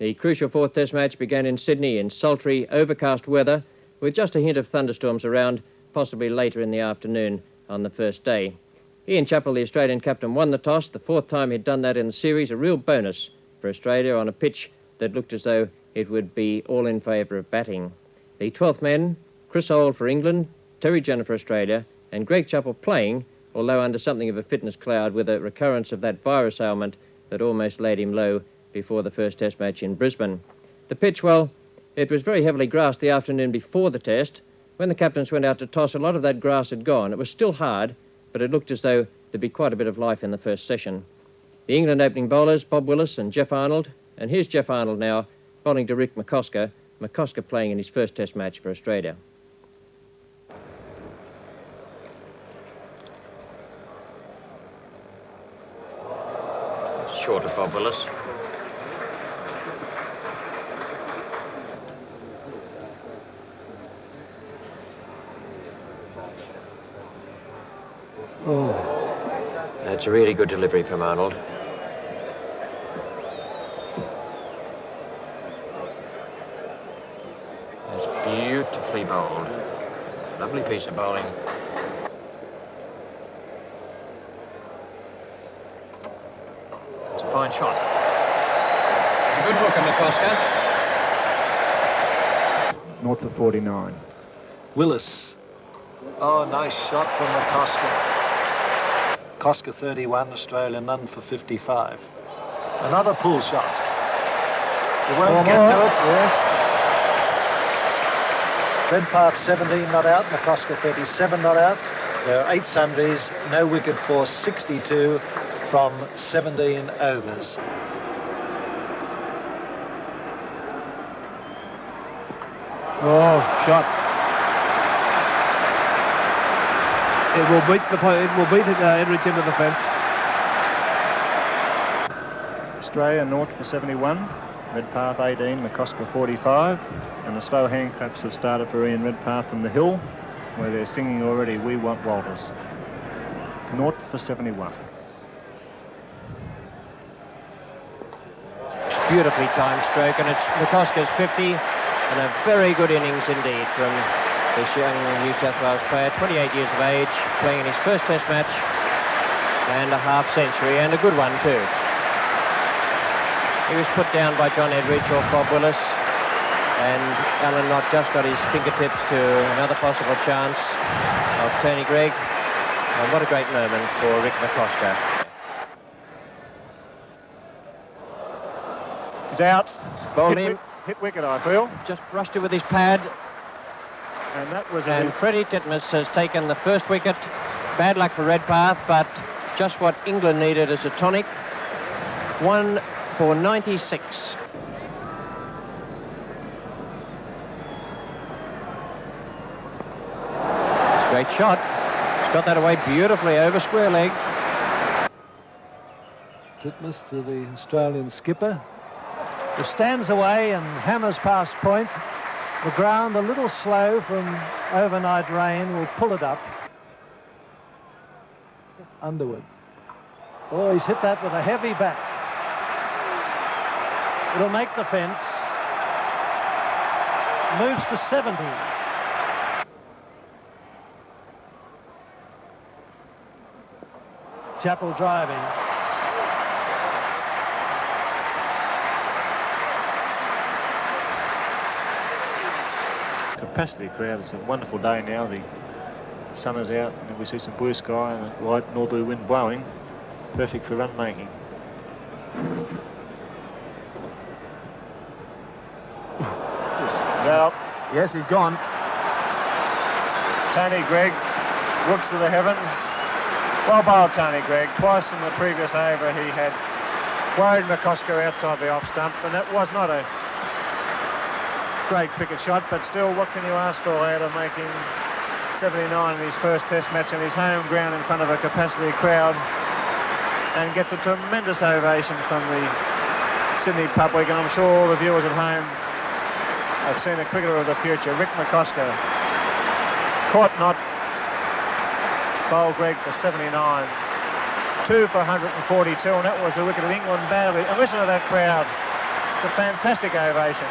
The crucial fourth Test match began in Sydney in sultry, overcast weather, with just a hint of thunderstorms around, possibly later in the afternoon on the first day. Ian Chappell, the Australian captain, won the toss, the fourth time he'd done that in the series, a real bonus for Australia on a pitch that looked as though it would be all in favour of batting. The 12th men, Chris Holt for England, Terry Jenner for Australia, and Greg Chappell playing, although under something of a fitness cloud with a recurrence of that virus ailment that almost laid him low before the first Test match in Brisbane. The pitch, well, it was very heavily grassed the afternoon before the Test. When the captains went out to toss, a lot of that grass had gone. It was still hard, but it looked as though there'd be quite a bit of life in the first session. The England opening bowlers, Bob Willis and Jeff Arnold, and here's Jeff Arnold now, bowling to Rick McCosker, McCosker playing in his first Test match for Australia. Short of Bob Willis. Oh. That's a really good delivery from Arnold. That's beautifully bowled. Lovely piece of bowling. It's a fine shot. It's a good look at McCosker. North for 49. Willis. Oh, nice shot from McCosker. Koska 31, Australia none for 55. Another pull shot. He won't get to it. Yes. Redpath 17 not out, McCosker 37 not out. There are 8 sundries, no wicket for 62 from 17 overs. Oh, shot. It will beat Edridge into the fence. Australia North for 71, Redpath 18, McCosker 45, and the slow handclaps have started for Ian Redpath from the hill, where they're singing already "We Want Walters." North for 71. Beautifully timed stroke, and it's McCosker's 50, and a very good innings indeed from this young New South Wales player, 28 years of age, playing in his first Test match, and a half century, and a good one too. He was put down by John Edridge off Bob Willis, and Alan Knott just got his fingertips to another possible chance of Tony Greig, and what a great moment for Rick McCosker. He's out. Bowled him. Hit wicket, I feel. Just brushed it with his pad. And that was And Freddie Titmus has taken the first wicket. Bad luck for Redpath, but just what England needed as a tonic. 1 for 96. Great shot. He's got that away beautifully over square leg. Titmus to the Australian skipper, who stands away and hammers past point. The ground a little slow from overnight rain will pull it up. Underwood. Oh, he's hit that with a heavy bat. It'll make the fence. Moves to 70. Chappell driving. Capacity crowd. It's a wonderful day now. The sun is out and we see some blue sky and a light northerly wind blowing. Perfect for run making. Well, yes, he's gone. Tony Greig looks to the heavens. Well bowled, Tony Greig. Twice in the previous over he had worried McCosker outside the off stump, and that was not a great cricket shot, but still, what can you ask for out of making 79 in his first Test match in his home ground in front of a capacity crowd, and gets a tremendous ovation from the Sydney public, and I'm sure all the viewers at home have seen a cricketer of the future. Rick McCosker caught not, bowled Greig for 79, 2 for 142, and that was the wicket of England badly. And listen to that crowd. It's a fantastic ovation.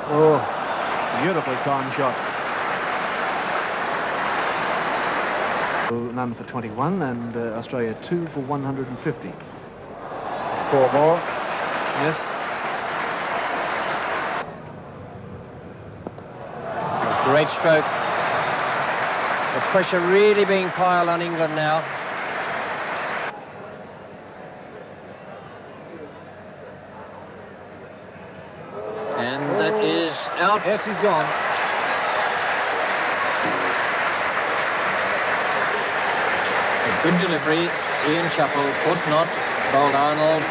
Oh, beautifully timed shot. None for 21 and Australia 2 for 150. 4 more. Yes. Great stroke. The pressure really being piled on England now. And that is out. Yes, he's gone. A good delivery. Ian Chappell, put not, bowled Arnold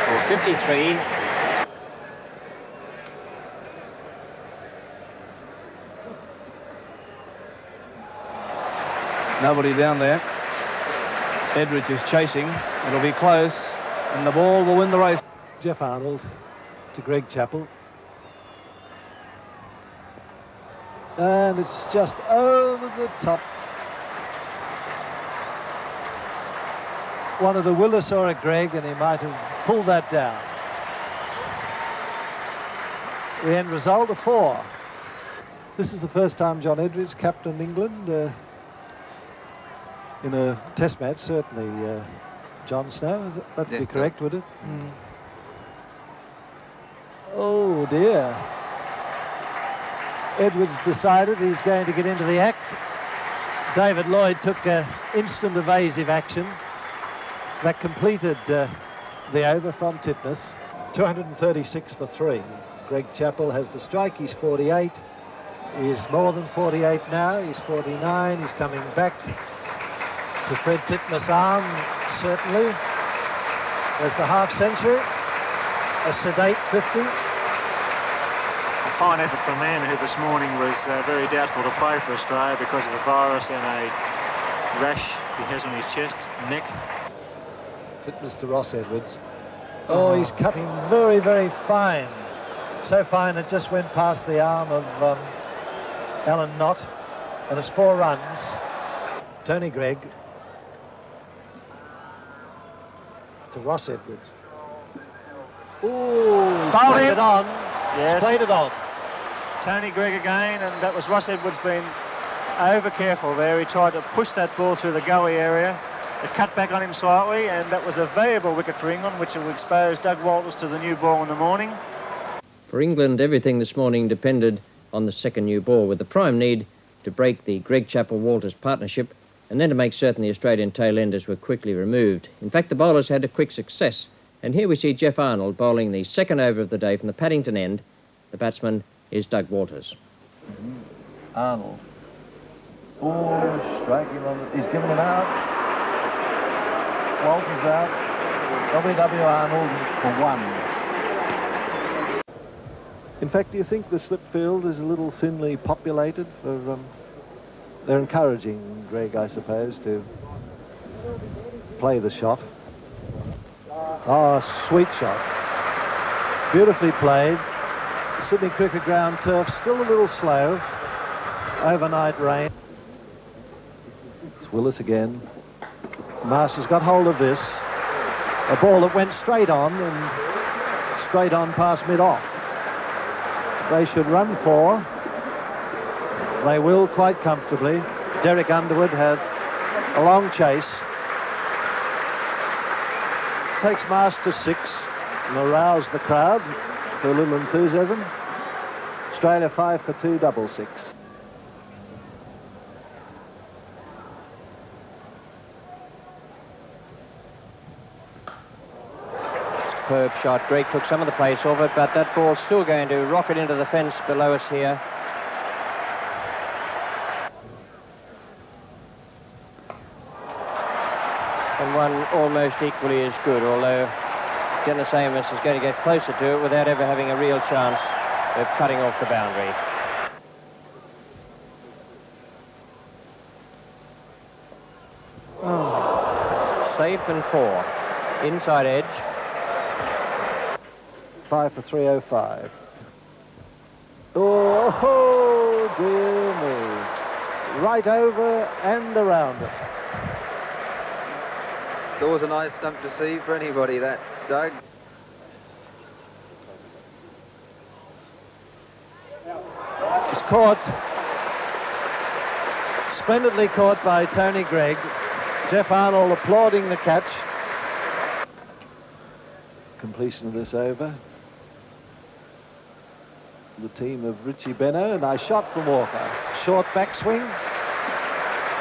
for 53. Nobody down there. Edwards is chasing. It'll be close, and the ball will win the race. Jeff Arnold to Greg Chappell. And it's just over the top. Wanted a Willis or a Greg, and he might have pulled that down. The end result, a 4. This is the first time John Edwards captained England in a test match, certainly. John Snow, that'd be correct, would it? Mm. Oh dear. Edwards decided he's going to get into the act. David Lloyd took instant evasive action. That completed the over from Titmus. 236 for 3. Greg Chappell has the strike. He's 48. He is more than 48 now. He's 49. He's coming back to Fred Titmus' arm, certainly. There's the half century. A sedate 50. A fine effort from a man who this morning was very doubtful to play for Australia because of a virus and a rash he has on his chest and neck. Titmus to Ross Edwards. Oh, he's cutting very, very fine. So fine it just went past the arm of Alan Knott, and it's 4 runs. Tony Greig to Ross Edwards. Ooh, he's played it on. Yes. He's played it on. Tony Greig again, and that was Ross Edwards being over careful there. He tried to push that ball through the gully area. It cut back on him slightly, and that was a valuable wicket for England, which will expose Doug Walters to the new ball in the morning. For England, everything this morning depended on the second new ball, with the prime need to break the Greg Chappell-Walters partnership and then to make certain the Australian tail-enders were quickly removed. In fact, the bowlers had a quick success, and here we see Jeff Arnold bowling the second over of the day from the Paddington end. The batsman is Doug Walters. Arnold. Oh, striking on the... He's given him out. Walters out. W.W. Arnold for 1. In fact, do you think the slip field is a little thinly populated for... they're encouraging Greg, I suppose, to play the shot. Oh, sweet shot. Beautifully played. Sydney Cricket Ground turf, still a little slow. Overnight rain. It's Willis again. Marshall's got hold of this. A ball that went straight on and straight on past mid-off. They should run 4. They will quite comfortably. Derek Underwood had a long chase. Takes Marsh to 6 and arouse the crowd to a little enthusiasm. Australia 5 for 2, 6. Superb shot. Greg took some of the pace off it, but that ball's still going to rocket into the fence below us here. And one almost equally as good, although Dennis Amos is going to get closer to it without ever having a real chance of cutting off the boundary. Oh. Safe and 4. Inside edge. 5 for 305. Oh, dear me. Right over and around it. It's always a nice stump to see for anybody, that, Doug. It's caught. Splendidly caught by Tony Greig. Jeff Arnold applauding the catch. Completion of this over. The team of Richie Benno. Nice shot from Walker. Short backswing.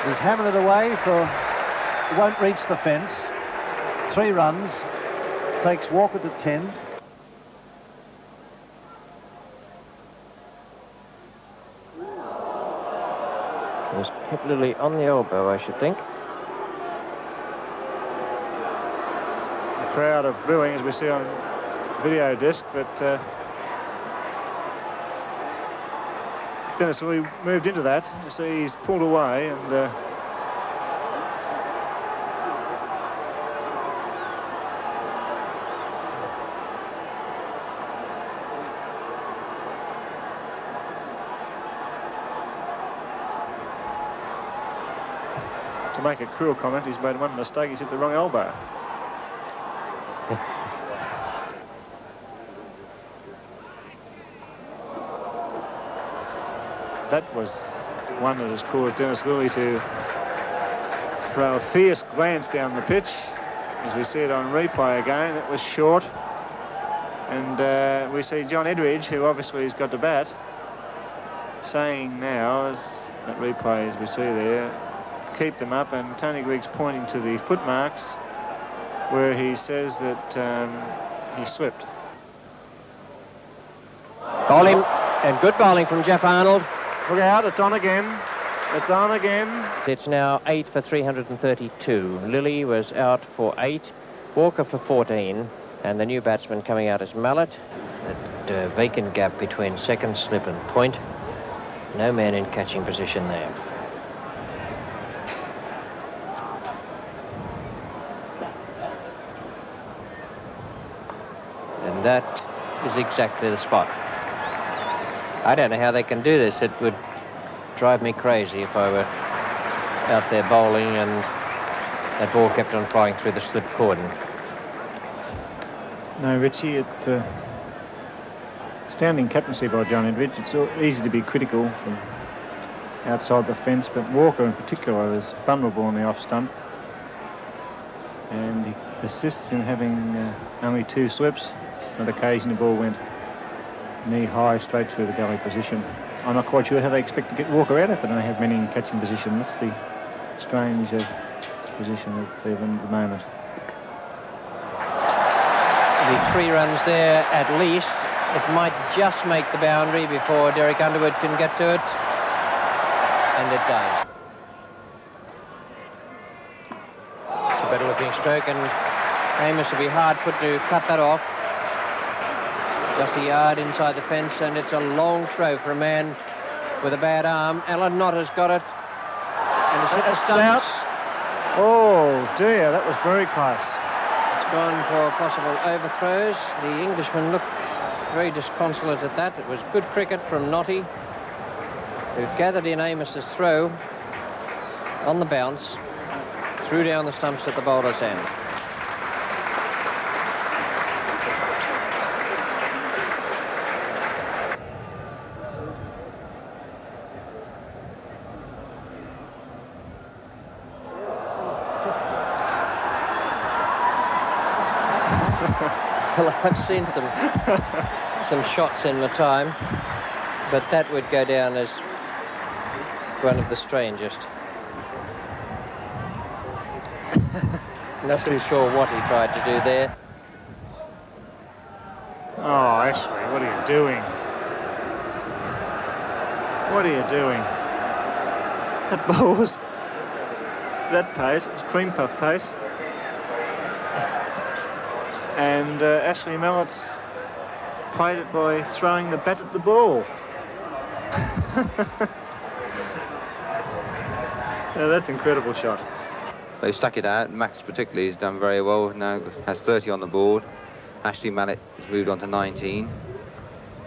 He's hammering it away for... won't reach the fence. 3 runs. Takes Walker to 10. It was hit Lilly on the elbow, I should think. A crowd of booing, as we see on video disc, but Dennis Lilly moved into that. You see he's pulled away and to make a cruel comment, he's made one mistake, he's hit the wrong elbow. That was one that has caused Dennis Lilly to throw a fierce glance down the pitch. As we see it on replay again, it was short. And we see John Edridge, who obviously has got the bat, saying now, as that replay as we see there, keep them up, and Tony Greig's pointing to the footmarks where he says that he slipped. Bowling, and good bowling from Jeff Arnold. Look out, it's on again. It's on again. It's now 8 for 332. Lilly was out for 8, Walker for 14, and the new batsman coming out is Mallett. That vacant gap between second slip and point. No man in catching position there. And that is exactly the spot. I don't know how they can do this. It would drive me crazy if I were out there bowling and that ball kept on flying through the slip cordon. No, Richie, astounding captaincy by John Edridge. It's easy to be critical from outside the fence, but Walker in particular was vulnerable on the off stump. And he persists in having only 2 slips. On occasion the ball went knee high straight through the gully position. I'm not quite sure how they expect to get Walker out if they don't have many in catching position. That's the strange position of Cleveland at the moment. There'll be 3 runs there at least. It might just make the boundary before Derek Underwood can get to it. And it does. It's a better looking stroke, and Amos will be hard put to cut that off. Just a yard inside the fence, and it's a long throw for a man with a bad arm. Alan Knott has got it. And it's hit the stumps. Oh dear, that was very close. It's gone for possible overthrows. The Englishman looked very disconsolate at that. It was good cricket from Knotty, who gathered in Amos's throw on the bounce, threw down the stumps at the bowler's end. Well, I've seen some shots in my time, but that would go down as one of the strangest. Not too sure what he tried to do there. Oh, Ashley, what are you doing? What are you doing? That ball was that pace, it was cream puff pace. And Ashley Mallett's played it by throwing the bat at the ball. Yeah, that's an incredible shot. They've stuck it out. Max particularly has done very well. Now has 30 on the board. Ashley Mallett has moved on to 19.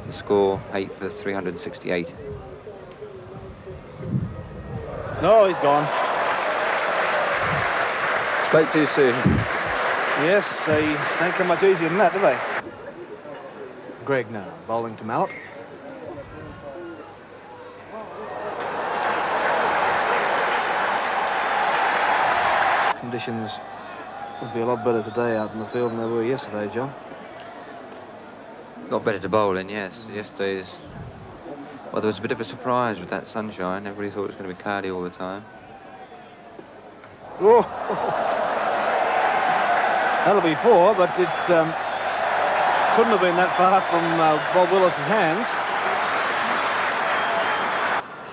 The score 8 for 368. No, he's gone. Spoke too soon. Yes, they don't come much easier than that, do they? Gregg now, bowling to Mallett. Conditions would be a lot better today out in the field than they were yesterday, John. A lot better to bowl in, yes. Yesterday's... Well, there was a bit of a surprise with that sunshine. Everybody thought it was going to be cloudy all the time. Oh. That'll be 4, but it couldn't have been that far from Bob Willis's hands.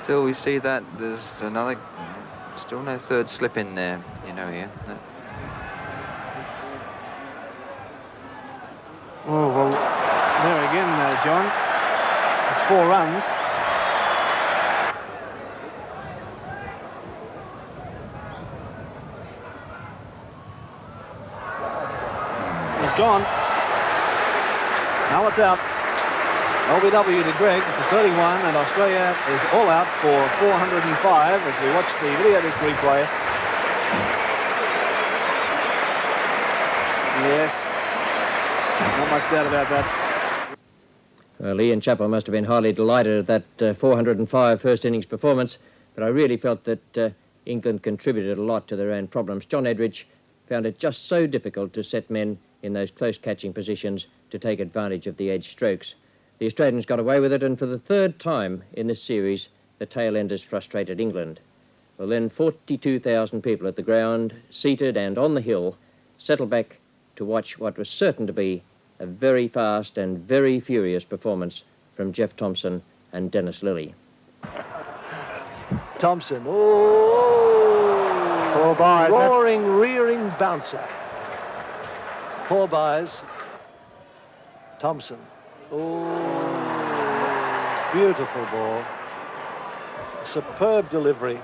Still, we see that there's another... Still no third slip in there, you know, Ian. That's... Oh, well, there again, John. It's 4 runs. He's gone. Now it's out. LBW to Gregg for 31, and Australia is all out for 405 as we watch the video disc replay. Yes. Not much doubt about that. Well, Ian Chappell must have been highly delighted at that 405 first innings performance, but I really felt that England contributed a lot to their own problems. John Edridge found it just so difficult to set men in those close catching positions to take advantage of the edge strokes. The Australians got away with it, and for the 3rd time in this series, the tail enders frustrated England. Well, then 42,000 people at the ground, seated and on the hill, settled back to watch what was certain to be a very fast and very furious performance from Jeff Thomson and Dennis Lillee. Thomson, oh! 4 byes. Roaring, rearing bouncer. 4 byes. Thomson. Oh, beautiful ball. Superb delivery.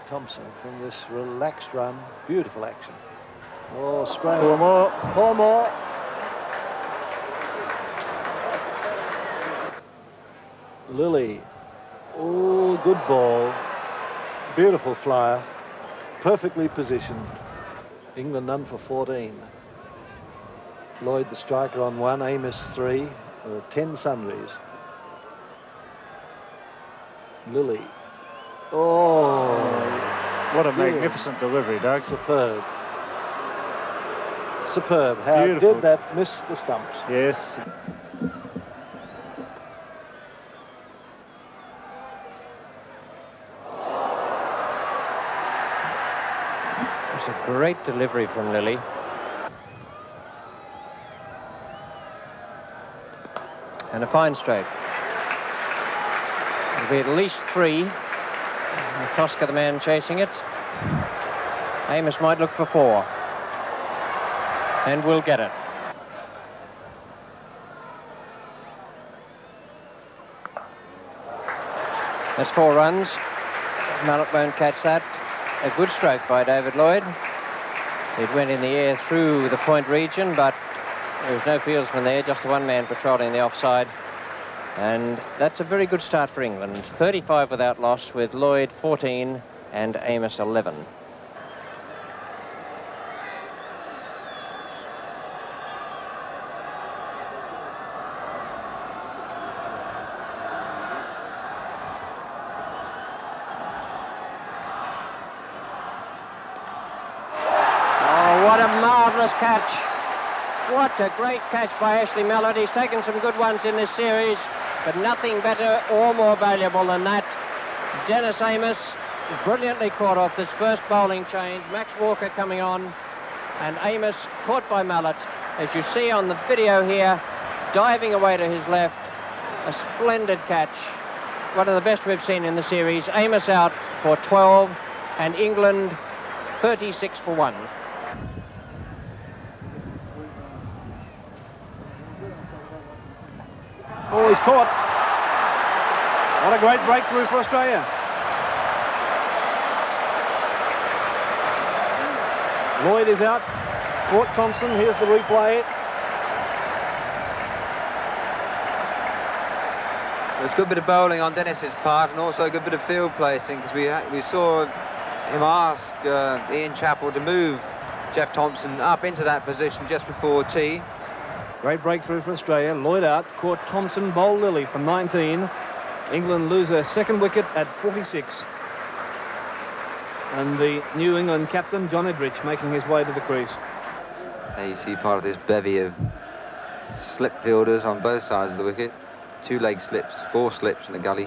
Thomson from this relaxed run. Beautiful action. Oh, scramble. 4 more. 4 more. Lillee. Oh, good ball. Beautiful flyer. Perfectly positioned. England none for 14. Lloyd the striker on 1, Amos 3. There are 10 sundries. Lillee. Oh, What a dear. magnificent delivery, Doug. Superb. Superb. How Beautiful. did that miss the stumps? Yes. It's a great delivery from Lillee. And a fine stroke. It'll be at least 3. McCosker, the man chasing it. Amos might look for 4. And will get it. That's 4 runs. Mallett won't catch that. A good stroke by David Lloyd. It went in the air through the point region, but there was no fieldsman there, just one man patrolling the offside. And that's a very good start for England. 35 without loss, with Lloyd 14 and Amos 11. What a marvellous catch. What a great catch by Ashley Mallett. He's taken some good ones in this series, but nothing better or more valuable than that. Dennis Amos brilliantly caught off this first bowling change. Max Walker coming on, and Amos caught by Mallett. As you see on the video here, diving away to his left. A splendid catch. One of the best we've seen in the series. Amos out for 12, and England 36 for 1. Oh, he's caught. What a great breakthrough for Australia. Lloyd is out. Caught Thomson. Here's the replay. There's a good bit of bowling on Dennis's part and also a good bit of field placing, because we saw him ask Ian Chappell to move Jeff Thomson up into that position just before tea. Great breakthrough for Australia. Lloyd out, caught Thomson, bowled Lilly from 19. England lose their second wicket at 46. And the New England captain, John Edrich, making his way to the crease. There you see part of this bevy of slip fielders on both sides of the wicket. 2 leg slips, 4 slips in the gully.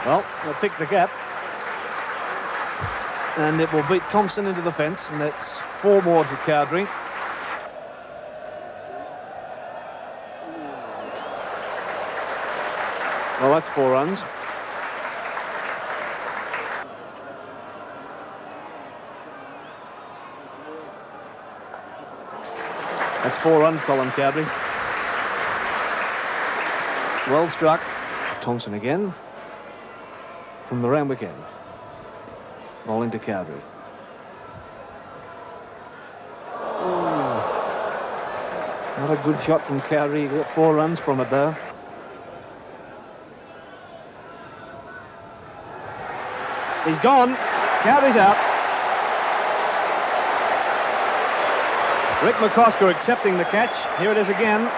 Well, they'll pick the gap. And it will beat Thomson into the fence, and that's 4 more to Cowdrey. Well, that's 4 runs. That's 4 runs, Colin Cowdrey. Well struck. Thomson again from the Randwick end. Bowling to Cowdrey. Not a good shot from Cowdrey. He got 4 runs from it though. He's gone. Cowdrey's out. Rick McCosker accepting the catch. Here it is again.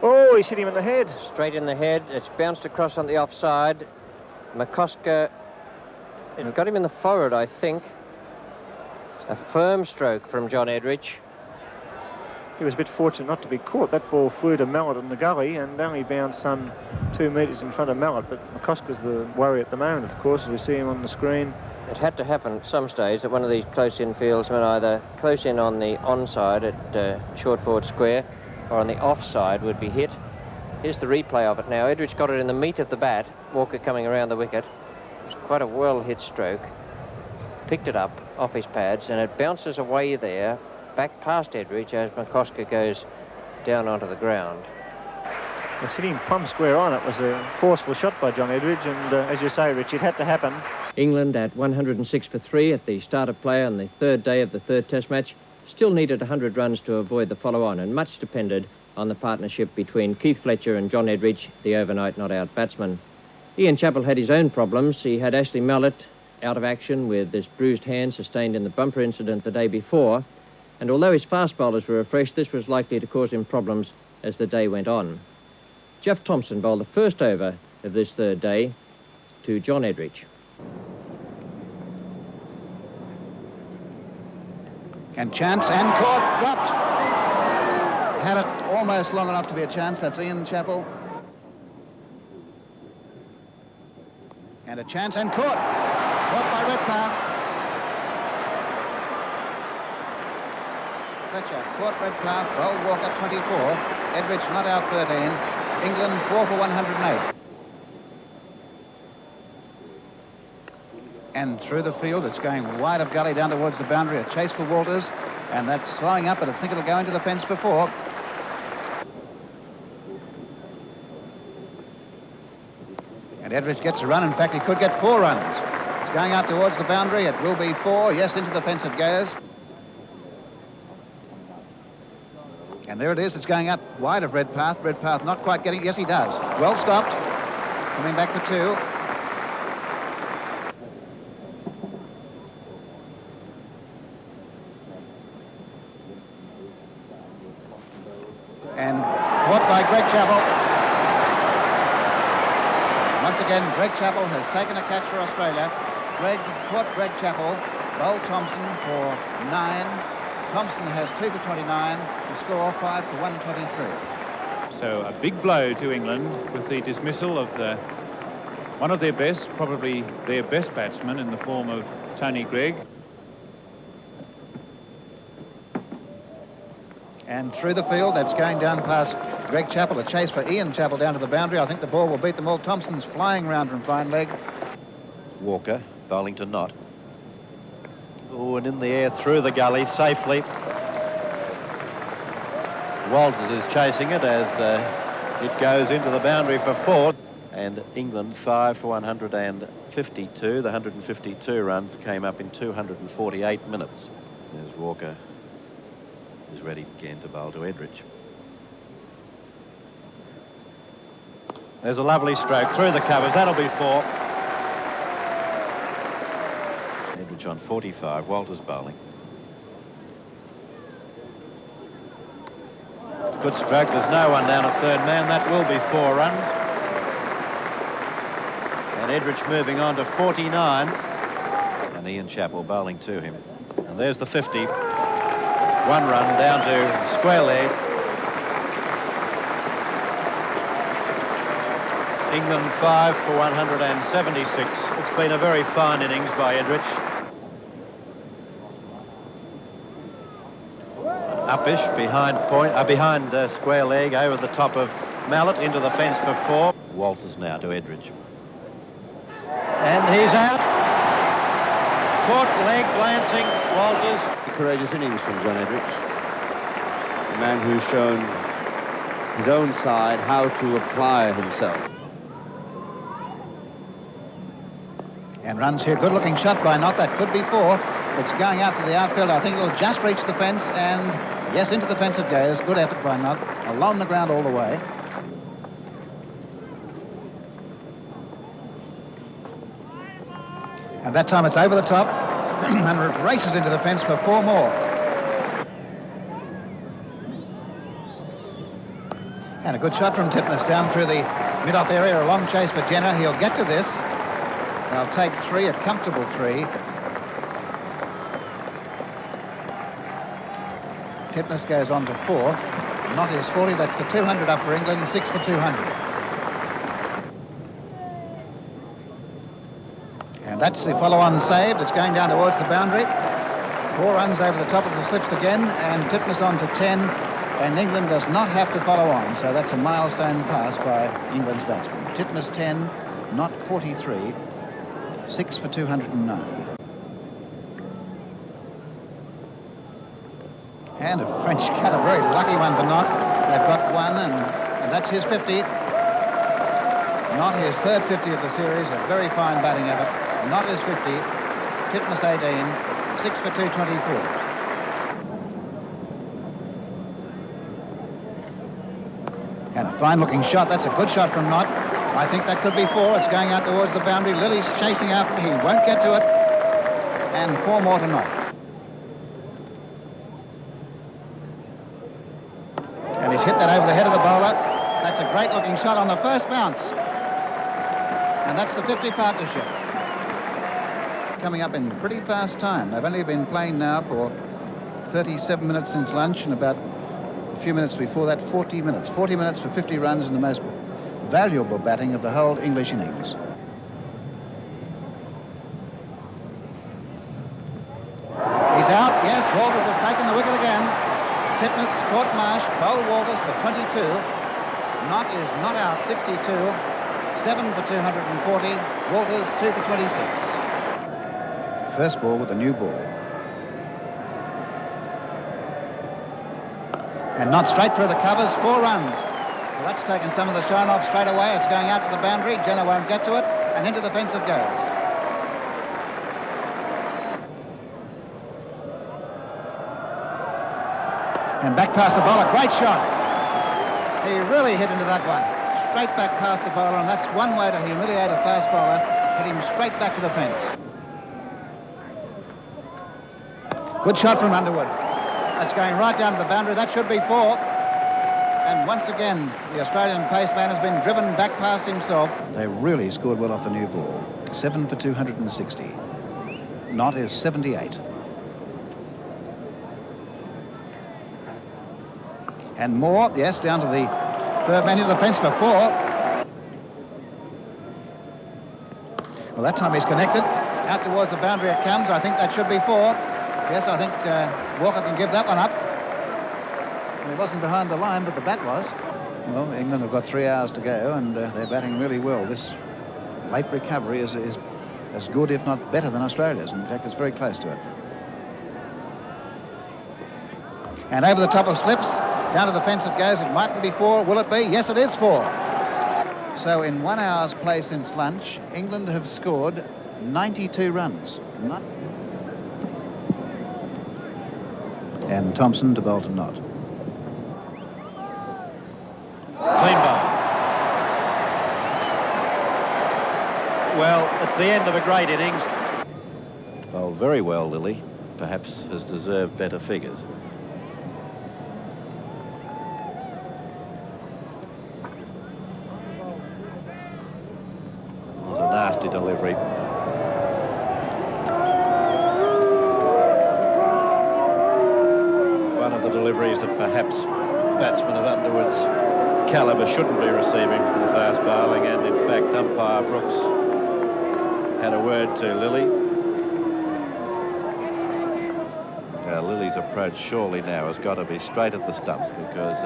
Oh, he's hit him in the head. Straight in the head. It's bounced across on the offside. McCosker, it got him in the forehead, I think. A firm stroke from John Edrich. He was a bit fortunate not to be caught. That ball flew to Mallett in the gully and only bounced some 2 metres in front of Mallett. But McCosker's the worry at the moment, of course, as we see him on the screen. It had to happen at some stage that one of these close-in fieldsmen, either close in on the onside at short forward square or on the offside, would be hit. Here's the replay of it now. Edrich got it in the meat of the bat. Walker coming around the wicket. It was quite a well-hit stroke. Picked it up off his pads and it bounces away there, back past Edrich as McCosker goes down onto the ground. It's hitting plumb square on. It was a forceful shot by John Edrich, and as you say, Rich, it had to happen. England at 106 for 3 at the start of play on the 3rd day of the 3rd Test match still needed 100 runs to avoid the follow-on, and much depended on the partnership between Keith Fletcher and John Edrich, the overnight not-out batsman. Ian Chappell had his own problems. He had Ashley Mallett out of action with this bruised hand sustained in the bumper incident the day before, and although his fast bowlers were refreshed, this was likely to cause him problems as the day went on. Jeff Thomson bowled the first over of this 3rd day to John Edrich. And chance and caught, dropped. Had it almost long enough to be a chance. That's Ian Chappell. And a chance and caught. Caught by Redpath. Fletcher caught Redpath, bowled Walker 24. Edrich not out 13. England 4 for 108. And through the field, it's going wide of gully down towards the boundary. A chase for Walters, and that's slowing up, but I think it'll go into the fence for 4. And Edrich gets a run. In fact, he could get 4 runs. It's going out towards the boundary. It will be 4. Yes, into the fence it goes. And there it is. It's going out wide of Redpath. Redpath not quite getting... Yes, he does. Well stopped. Coming back for 2. And caught by Greg Chappell. Once again, Greg Chappell has taken a catch for Australia. Greg caught Greg Chappell. Bowled Thomson for 9. Thomson has 2 for 29. The score 5 for 123. So a big blow to England with the dismissal of one of their best, probably their best batsman in the form of Tony Greig. And through the field, that's going down past Greg Chappell. A chase for Ian Chappell down to the boundary. I think the ball will beat them all. Thompson's flying round from fine leg. Walker bowling to Knott. Oh, and in the air through the gully safely. Walters is chasing it as It goes into the boundary for 4. And England 5 for 152. The 152 runs came up in 248 minutes. There's Walker, is ready again to bowl to Edrich. There's a lovely stroke through the covers. That'll be 4. Edrich on 45. Walters bowling. Good stroke. There's no one down at third man. That will be 4 runs. And Edrich moving on to 49. And Ian Chappell bowling to him. And there's the 50. 1 run down to square leg. England 5 for 176. It's been a very fine innings by Edrich. Uppish behind point, behind square leg, over the top of Mallett, into the fence for 4. Walters now to Edrich. And he's out. Caught leg glancing, Walters. A courageous innings from John Edrich. A man who's shown his own side how to apply himself. And runs here. Good looking shot by Knott. That could be 4. It's going out to the outfield. I think it'll just reach the fence, and yes, into the fence it goes. Good effort by Knott. Along the ground all the way. And that time it's over the top and it races into the fence for 4 more. And a good shot from Titmus down through the mid-off area. A long chase for Jenner. He'll get to this. They'll take 3, a comfortable 3. Titmus goes on to 4. Knott is 40. That's the 200 up for England. 6 for 200. And that's the follow-on saved. It's going down towards the boundary. 4 runs over the top of the slips again, and Titmus on to 10. And England does not have to follow on. So that's a milestone pass by England's batsman. Titmus 10, Knott 43. 6 for 209. And a French cat, a very lucky one for Knott. They've got 1, and that's his 50. Knott his 3rd 50 of the series, a very fine batting effort. Knott is 50, Titmus 18, 6 for 224. And a fine looking shot. That's a good shot from Knott. I think that could be 4. It's going out towards the boundary. Lilly's chasing after. He won't get to it. And 4 more to Knott. And he's hit that over the head of the bowler. That's a great looking shot on the first bounce. And that's the 50 partnership. Coming up in pretty fast time. They've only been playing now for 37 minutes since lunch, and about a few minutes before that, 40 minutes. 40 minutes for 50 runs in the most valuable batting of the whole English innings. He's out. Yes, Walters has taken the wicket again. Titmus caught Marsh, bowled Walters for 22. Knott is not out, 62. 7 for 240. Walters 2 for 26. First ball with a new ball. And Knott straight through the covers, 4 runs. Well, that's taken some of the shine off straight away. It's going out to the boundary. Jenner won't get to it, and into the fence it goes. And back past the bowler, great shot. He really hit into that one. Straight back past the bowler, and that's one way to humiliate a fast bowler. Hit him straight back to the fence. Good shot from Underwood. That's going right down to the boundary. That should be 4. And once again, the Australian paceman has been driven back past himself. They really scored well off the new ball. 7 for 260. Knott is 78. And more, yes, down to the third man into the fence for 4. Well, that time he's connected. Out towards the boundary it comes. I think that should be 4. Yes, I think Walker can give that one up. He wasn't behind the line, but the bat was. Well, England have got 3 hours to go, and they're batting really well. This late recovery is as good, if not better, than Australia's. In fact, it's very close to it. And over the top of slips, Down to the fence it goes. It mightn't be 4. Will it be? Yes, it is 4. So in 1 hour's play since lunch, England have scored 92 runs. And Thompson to bowl to Knott. Clean bowl. Well, it's the end of a great innings. Bowled very well, Lilly. Perhaps has deserved better figures. There's a nasty delivery. One of the deliveries that perhaps batsmen of Underwood's calibre shouldn't be receiving from the fast bowling, and in fact umpire Brooks had a word to Lilly. Lilly's approach surely now has got to be straight at the stumps, because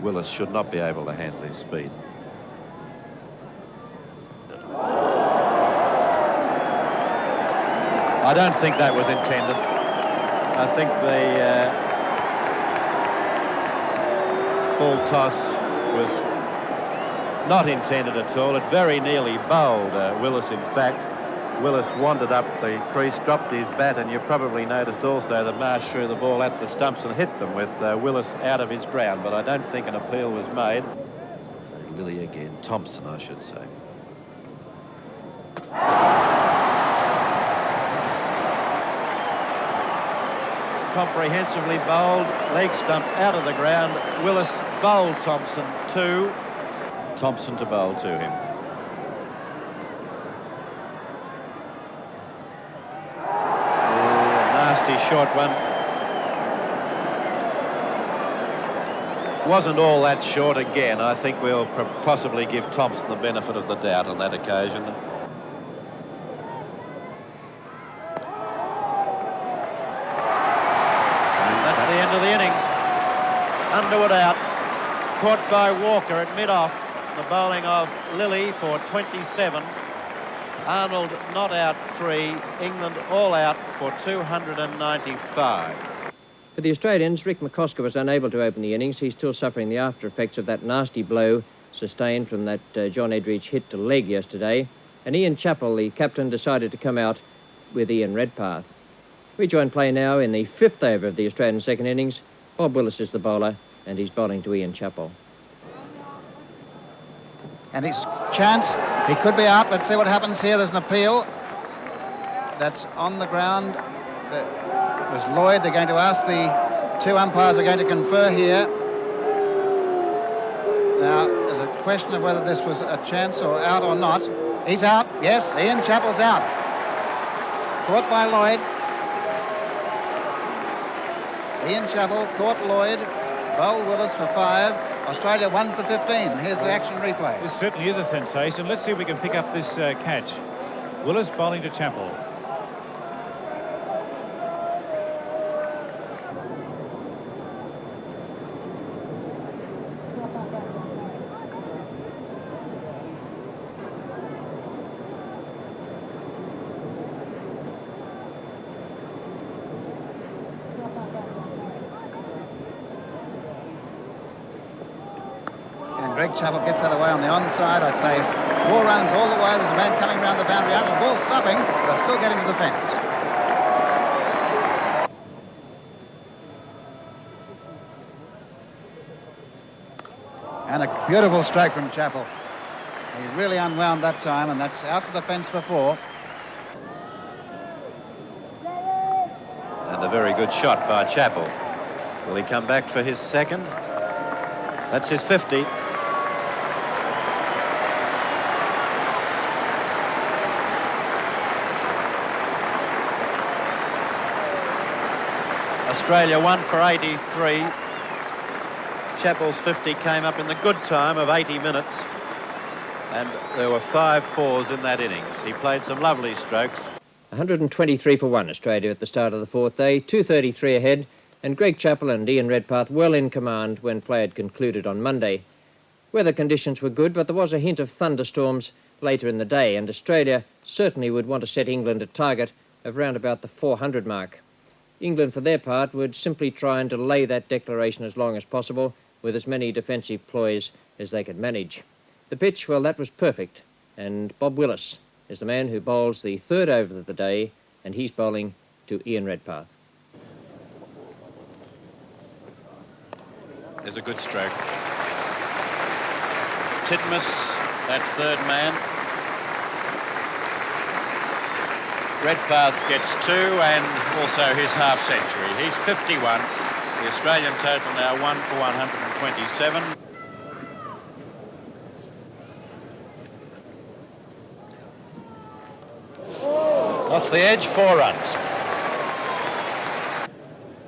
Willis should not be able to handle his speed. I don't think that was intended. I think the full toss was not intended at all. It very nearly bowled Willis, in fact. Willis wandered up the crease, dropped his bat, and you probably noticed also that Marsh threw the ball at the stumps and hit them with Willis out of his ground, but I don't think an appeal was made. So Lilly again, Thompson, I should say. Comprehensively bowled, leg stump out of the ground. Willis bowled Thompson 2. Thompson to bowl to him. Short one. Wasn't all that short again. I think we'll possibly give Thompson the benefit of the doubt on that occasion. And that's the end of the innings. Underwood out. Caught by Walker at mid-off. The bowling of Lilly for 27. Arnold not out 3, England all out for 295. For the Australians, Rick McCosker was unable to open the innings. He's still suffering the after effects of that nasty blow sustained from that John Edridge hit to leg yesterday. And Ian Chappell, the captain, decided to come out with Ian Redpath. We join play now in the 5th over of the Australian second innings. Bob Willis is the bowler, and he's bowling to Ian Chappell. And his chance, he could be out. Let's see what happens here. There's an appeal that's on the ground. There's Lloyd. They're going to ask the 2 umpires are going to confer here. Now, there's a question of whether this was a chance or out or not. He's out. Yes, Ian Chappell's out. Caught by Lloyd. Ian Chappell caught Lloyd. Bowled Willis for 5. Australia 1 for 15. Here's the action replay. This certainly is a sensation. Let's see if we can pick up this catch. Willis bowling to Chappell. Greg Chappell gets that away on the onside. I'd say 4 runs all the way. There's a man coming round the boundary out. The ball's stopping, but they're still getting to the fence. And a beautiful stroke from Chappell. He really unwound that time, and that's out to the fence for 4. And a very good shot by Chappell. Will he come back for his second? That's his 50. Australia 1 for 83. Chappell's 50 came up in the good time of 80 minutes. And there were 5 fours in that innings. He played some lovely strokes. 123 for 1 Australia at the start of the 4th day, 233 ahead, and Greg Chappell and Ian Redpath well in command when play had concluded on Monday. Weather conditions were good, but there was a hint of thunderstorms later in the day, and Australia certainly would want to set England a target of round about the 400 mark. England, for their part, would simply try and delay that declaration as long as possible with as many defensive ploys as they could manage. The pitch, well, that was perfect, and Bob Willis is the man who bowls the third over of the day, and he's bowling to Ian Redpath. There's a good stroke. Titmus, that third man. Redpath gets 2 and also his half century. He's 51. The Australian total now 1 for 127. Off the edge, 4 runs.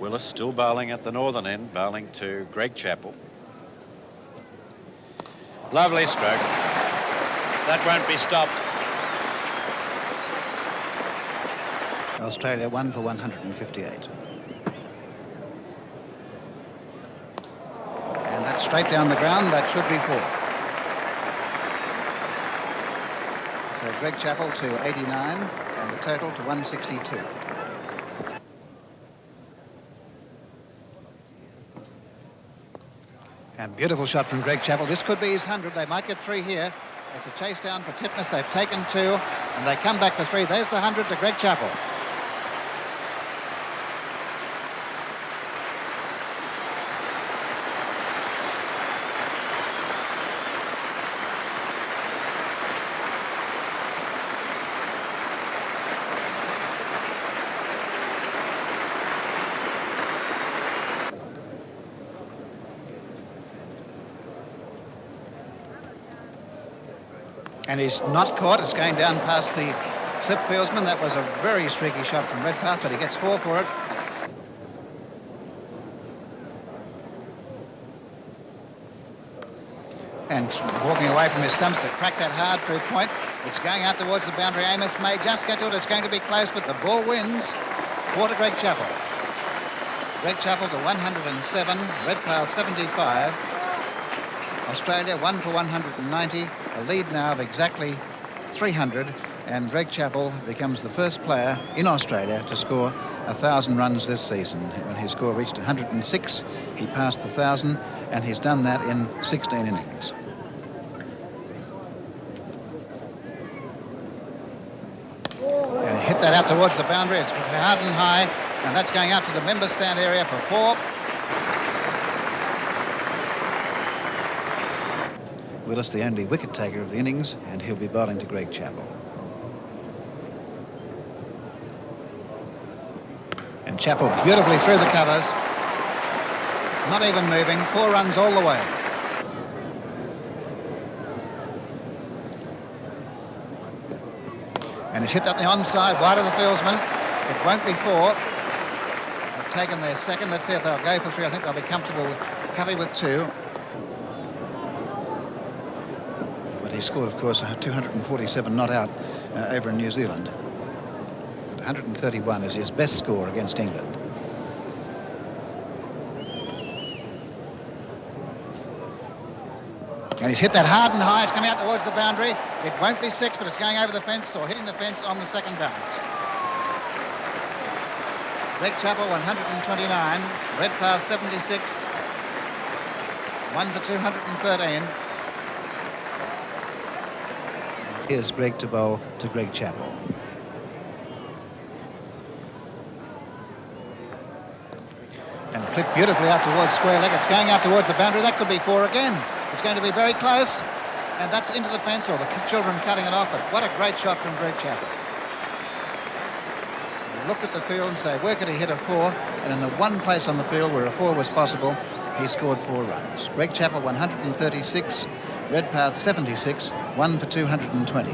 Willis still bowling at the northern end, bowling to Greg Chappell. Lovely stroke. That won't be stopped. Australia 1 for 158. And that's straight down the ground. That should be 4. So Greg Chappell to 89 and the total to 162. And beautiful shot from Greg Chappell. This could be his 100. They might get 3 here. It's a chase down for Titmus. They've taken 2 and they come back for 3. There's the 100 to Greg Chappell. And he's not caught. It's going down past the slip fieldsman. That was a very streaky shot from Redpath, but he gets 4 for it. And walking away from his stumps to crack that hard through point. It's going out towards the boundary. Amos may just get to it. It's going to be close, but the ball wins. 4 to Greg Chappell. Greg Chappell to 107. Redpath 75. Australia 1 for 190, a lead now of exactly 300, and Greg Chappell becomes the first player in Australia to score 1,000 runs this season. When his score reached 106, he passed the 1,000, and he's done that in 16 innings. And he hit that out towards the boundary. It's hard and high, and that's going out to the member stand area for 4. Willis, the only wicket taker of the innings, and he'll be bowling to Greg Chappell. And Chappell beautifully through the covers, not even moving, 4 runs all the way. And he's hit that on the onside, wide of the fieldsman. It won't be 4. They've taken their second. Let's see if they'll go for 3. I think they'll be comfortable, happy with 2. He scored, of course, 247 not out over in New Zealand. 131 is his best score against England. And he's hit that hard and high. It's coming out towards the boundary. It won't be 6, but it's going over the fence or hitting the fence on the second bounce. Greg Chappell 129, Redpath 76, 1 for 213. Here's Greg to bowl to Greg Chappell. And clipped beautifully out towards square leg. It's going out towards the boundary. That could be 4 again. It's going to be very close. And that's into the fence, or the children cutting it off. But what a great shot from Greg Chappell. Look at the field and say, where could he hit a 4? And in the one place on the field where a 4 was possible, he scored 4 runs. Greg Chappell 136. Redpath 76, 1 for 220.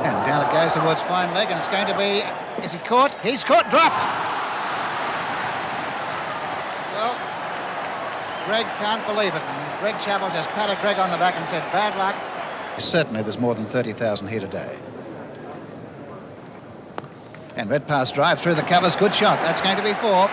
And down it goes towards fine leg, and it's going to be, is he caught? He's caught, dropped! Well, Greg can't believe it. And Greg Chappell just patted Greg on the back and said, bad luck. Certainly there's more than 30,000 here today. And Redpath's drive through the covers, good shot. That's going to be 4.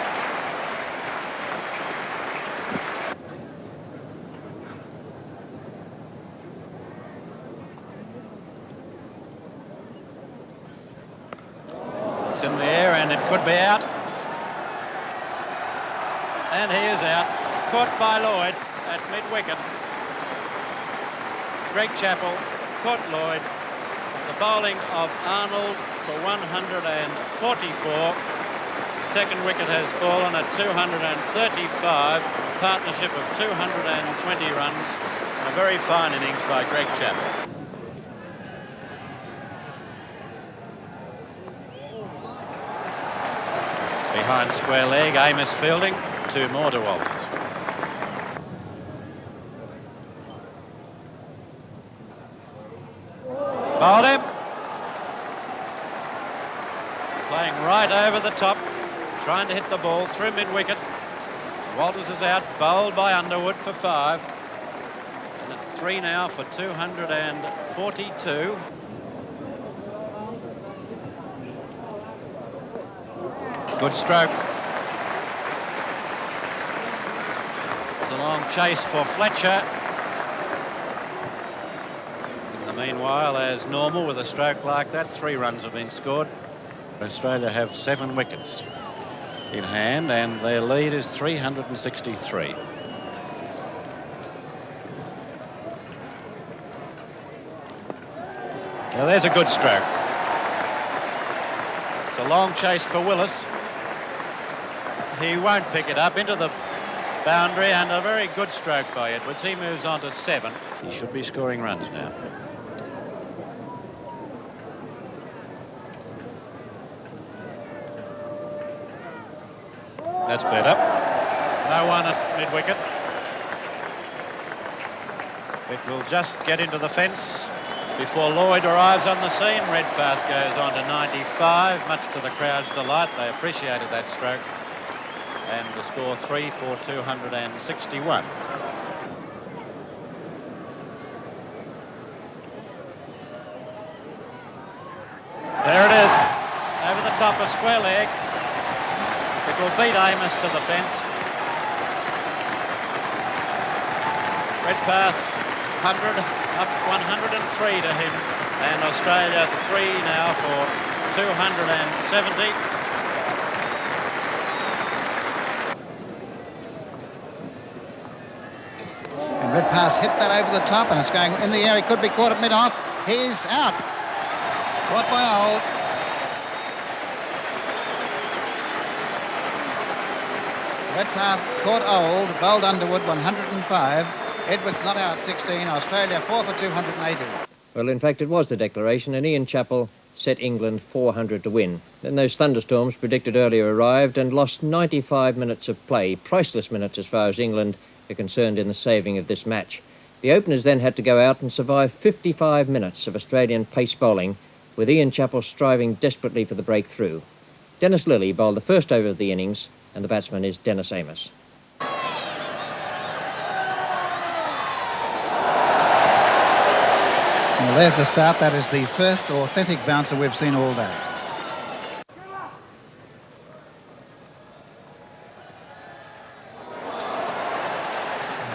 It's in the air and it could be out. And he is out. Caught by Lloyd at mid-wicket. Greg Chappell caught Lloyd. The bowling of Arnold for 144. The second wicket has fallen at 235. A partnership of 220 runs. A very fine innings by Greg Chappell. Behind square leg, Amos fielding. 2 more to Walters. Bowled him. Playing right over the top, trying to hit the ball through mid-wicket. Walters is out, bowled by Underwood for 5. And it's 3 now for 242. Good stroke. It's a long chase for Fletcher. In the meanwhile, as normal with a stroke like that, 3 runs have been scored. Australia have 7 wickets in hand and their lead is 363. Now there's a good stroke. It's a long chase for Willis. He won't pick it up into the boundary, and a very good stroke by Edwards. He moves on to 7. He should be scoring runs now. That's better. No one at mid-wicket. It will just get into the fence before Lloyd arrives on the scene. Redpath goes on to 95, much to the crowd's delight. They appreciated that stroke. And the score 3 for 261. There it is, over the top of square leg. It will beat Amos to the fence. Redpath's 100 up 103 to him, and Australia 3 now for 270. Redpath hit that over the top and it's going in the air. He could be caught at mid-off. He's out. Caught by Old. Redpath caught Old, bowled Underwood 105. Edwards not out 16. Australia 4 for 280. Well, in fact, it was the declaration, and Ian Chappell set England 400 to win. Then those thunderstorms predicted earlier arrived and lost 95 minutes of play, priceless minutes as far as England are concerned in the saving of this match. The openers then had to go out and survive 55 minutes of Australian pace bowling, with Ian Chappell striving desperately for the breakthrough. Dennis Lilly bowled the first over of the innings, and the batsman is Dennis Amos. Well, there's the start. That is the first authentic bouncer we've seen all day.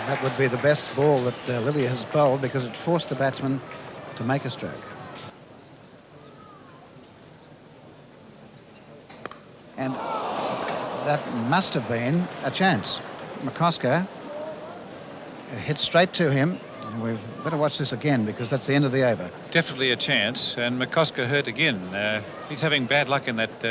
That would be the best ball that Lilly has bowled because it forced the batsman to make a stroke. And that must have been a chance. McCosker hit straight to him. And we've better watch this again because that's the end of the over. Definitely a chance, and McCosker hurt again. He's having bad luck in that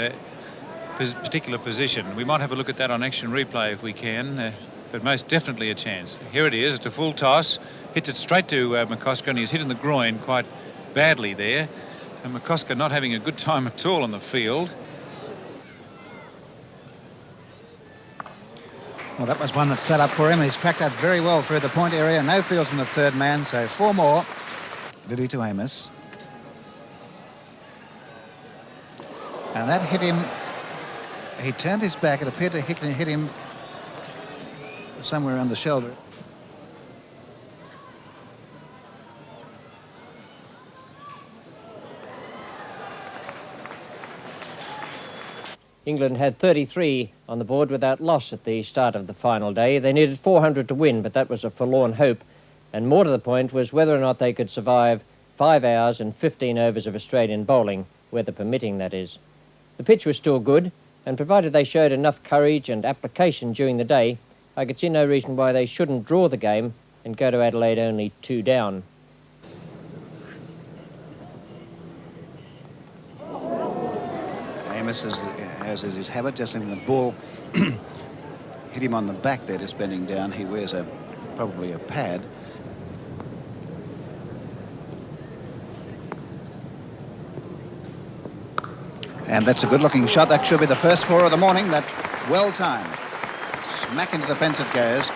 particular position. We might have a look at that on action replay if we can. But most definitely a chance. Here it is, it's a full toss, hits it straight to McCosker, and he's hit in the groin quite badly there. And McCosker not having a good time at all on the field. Well, that was one that set up for him. He's cracked that very well through the point area. No fieldsman at third man, so 4 more. Lilly to Amos. And that hit him. He turned his back. It appeared to hit him somewhere around the shoulder. England had 33 on the board without loss at the start of the final day. They needed 400 to win, but that was a forlorn hope. And more to the point was whether or not they could survive 5 hours and 15 overs of Australian bowling, weather permitting, that is. The pitch was still good, and provided they showed enough courage and application during the day, I could see no reason why they shouldn't draw the game and go to Adelaide only 2 down. Amos, as is his habit, just letting the ball hit him on the back there, just bending down. He wears probably a pad. And that's a good-looking shot. That should be the first 4 of the morning. That well timed. Smack into the fence it goes.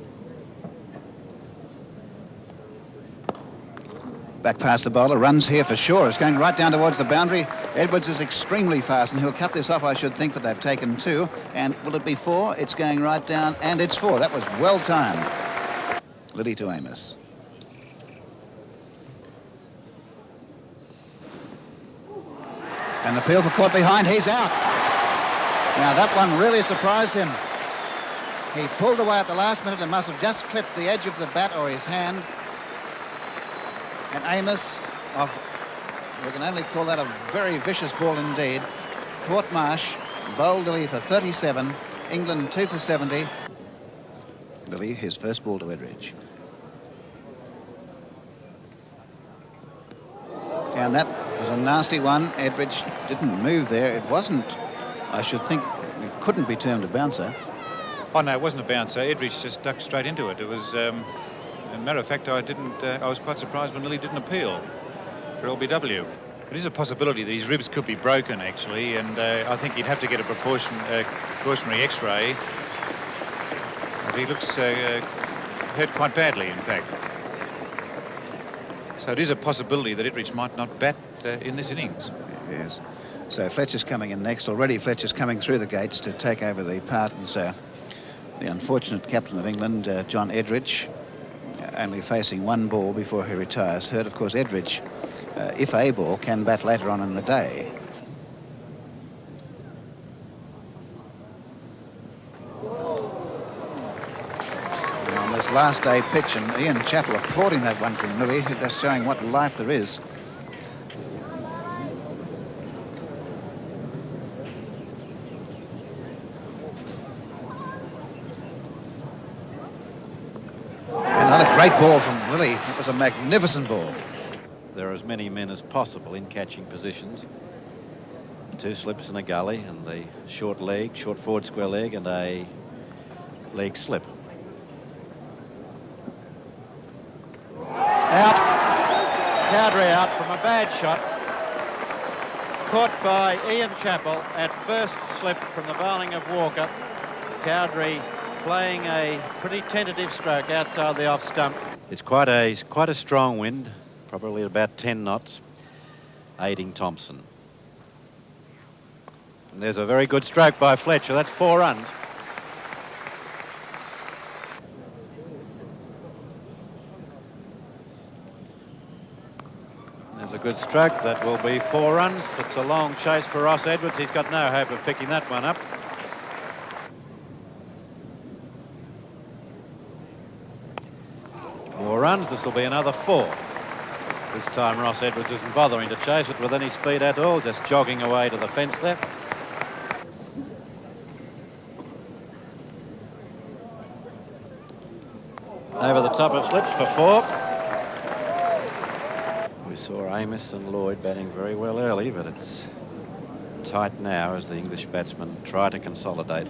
Back past the bowler, runs here for sure. It's going right down towards the boundary. Edwards is extremely fast, and he'll cut this off, I should think, but they've taken 2. And will it be 4? It's going right down, and it's 4. That was well timed. Lilly to Amos. And the peel for caught behind, he's out. Now that one really surprised him. He pulled away at the last minute and must have just clipped the edge of the bat or his hand. And Amos, we can only call that a very vicious ball indeed, caught Marsh, bowled Lilly for 37, England 2 for 70. Lilly, his first ball to Edridge. And that was a nasty one. Edridge didn't move there. It wasn't, I should think, it couldn't be termed a bouncer. Oh, no, it wasn't a bouncer. Edridge just ducked straight into it. It was, as a matter of fact, I was quite surprised when Lilly didn't appeal for LBW. It is a possibility that his ribs could be broken, actually, and I think you'd have to get a precautionary X-ray. He looks hurt quite badly, in fact. So it is a possibility that Edridge might not bat in this innings. Yes. So Fletcher's coming in next. Already Fletcher's coming through the gates to take over the part, and so the unfortunate captain of England, John Edridge, only facing 1 ball before he retires. Heard, of course, Edridge, if able, can bat later on in the day. On this last day pitch, and Ian Chappell applauding that one from Lilly, just showing what life there is. Another great ball from Lilly. It was a magnificent ball. There are as many men as possible in catching positions. 2 slips and a gully, and the short leg, short forward square leg, and a leg slip. Out. Cowdrey out from a bad shot. Caught by Ian Chappell at first slip from the bowling of Walker. Cowdrey playing a pretty tentative stroke outside the off stump. It's quite a strong wind, probably about 10 knots, aiding Thompson. And there's a very good stroke by Fletcher. That's 4 runs. There's a good stroke. That will be 4 runs. It's a long chase for Ross Edwards. He's got no hope of picking that one up. More runs. This will be another 4. This time Ross Edwards isn't bothering to chase it with any speed at all, just jogging away to the fence there. Over the top of slips for 4. We saw Amos and Lloyd batting very well early, but it's tight now as the English batsmen try to consolidate.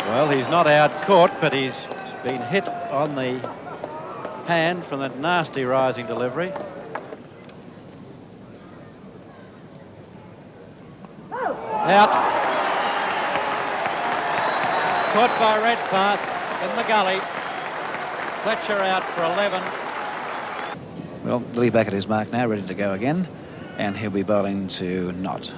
Well, he's not out caught, but he's been hit on the hand from that nasty rising delivery. Out. Caught by Redpath in the gully. Fletcher out for 11. Well, Lilly back at his mark now, ready to go again, and he'll be bowling to Knott.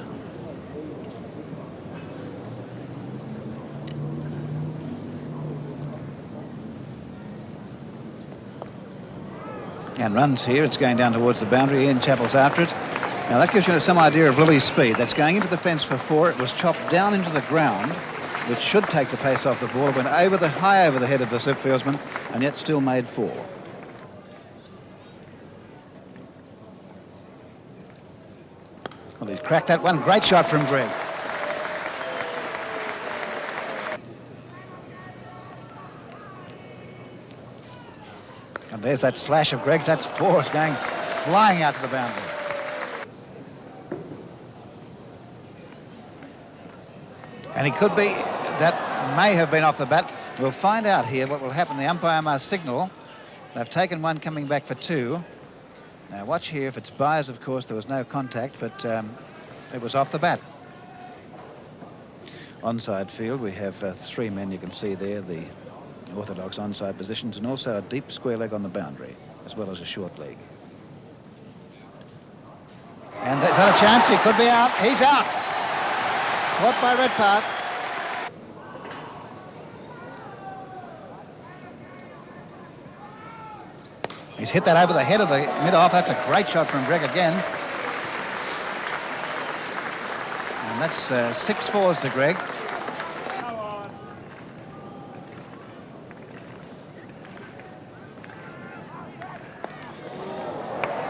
And runs here. It's going down towards the boundary. Ian Chappell's after it. Now that gives you some idea of Lilly's speed. That's going into the fence for 4. It was chopped down into the ground. which should take the pace off the ball, went high over the head of the slip fieldsman, and yet still made 4. Well, he's cracked that one. Great shot from Greg. And there's that slash of Greg's. That's 4. It's going flying out to the boundary. And he could be, that may have been off the bat. We'll find out here what will happen. The umpire must signal. They've taken 1 coming back for 2. Now watch here. If it's byes, of course, there was no contact, but it was off the bat. Onside field, we have 3 men you can see there, the orthodox onside positions, and also a deep square leg on the boundary, as well as a short leg. And is that a chance? He could be out. He's out. Caught by Redpath. He's hit that over the head of the mid-off. That's a great shot from Greg again. And that's 6 fours to Greg.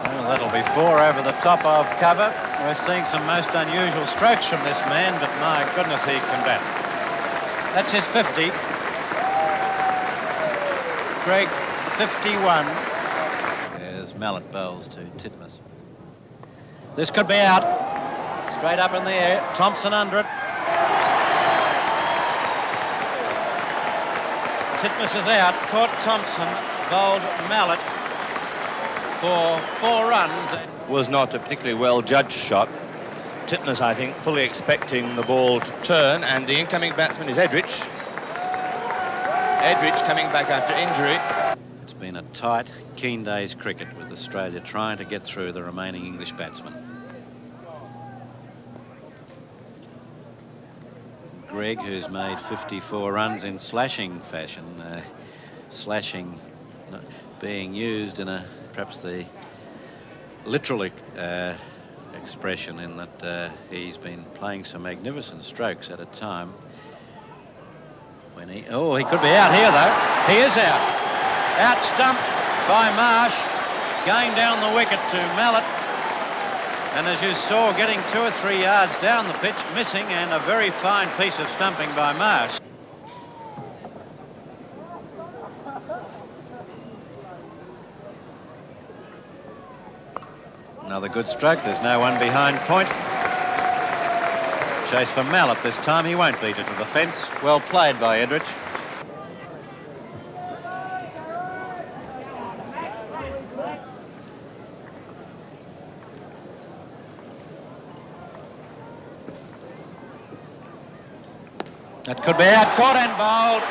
Well, that'll be 4 over the top of cover. We're seeing some most unusual strokes from this man, but my goodness, he can bat. That's his 50. Greg, 51. There's Mallet bowls to Titmus. This could be out. Straight up in the air. Thompson under it. Titmus is out. Caught Thompson. Bowled Mallet for 4 runs. Was not a particularly well-judged shot. Titmus, I think, fully expecting the ball to turn, and the incoming batsman is Edrich. Edrich coming back after injury. It's been a tight, keen day's cricket with Australia trying to get through the remaining English batsmen. Greg, who's made 54 runs in slashing fashion, slashing being used in a perhaps the literal expression in that he's been playing some magnificent strokes at a time when he could be out here though. He is out. Out stumped by Marsh, going down the wicket to Mallet, and as you saw, getting 2 or 3 yards down the pitch, missing, and a very fine piece of stumping by Marsh. Another good stroke. There's no one behind point. Chase for Mallet this time. He won't beat it to the fence. Well played by Edrich. That could be out. Caught and bowled.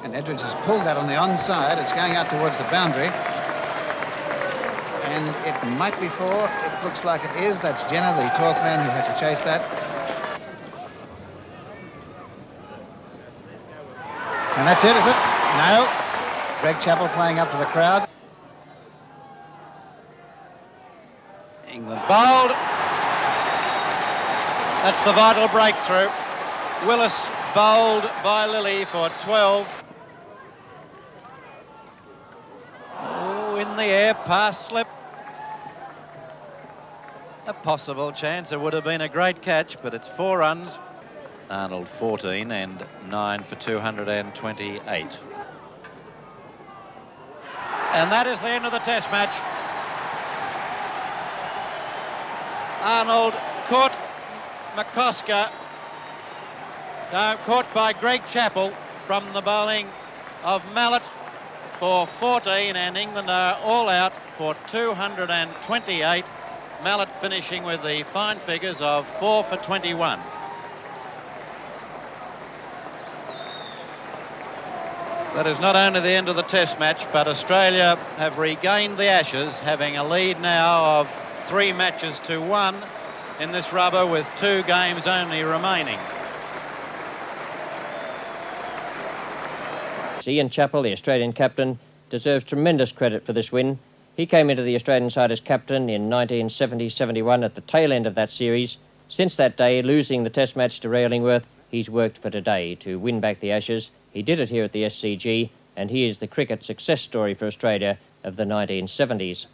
And Edrich has pulled that on the onside. It's going out towards the boundary. And it might be 4. It looks like it is. That's Jenner, the 12th man who had to chase that. And that's it, is it? No. Greg Chappell playing up to the crowd. England bowled. That's the vital breakthrough. Willis bowled by Lilly for 12. Oh, in the air, pass slip. A possible chance. It would have been a great catch, but it's 4 runs. Arnold 14 and 9 for 228. And that is the end of the Test match. Arnold caught McCosker, caught by Greg Chappell from the bowling of Mallet for 14, and England are all out for 228. Mallet finishing with the fine figures of 4 for 21. That is not only the end of the Test match, but Australia have regained the Ashes, having a lead now of 3 matches to 1 in this rubber, with 2 games only remaining. Ian Chappell, the Australian captain, deserves tremendous credit for this win. He came into the Australian side as captain in 1970-71 at the tail end of that series. Since that day, losing the Test match to Ray Illingworth, he's worked for today to win back the Ashes. He did it here at the SCG, and he is the cricket success story for Australia of the 1970s.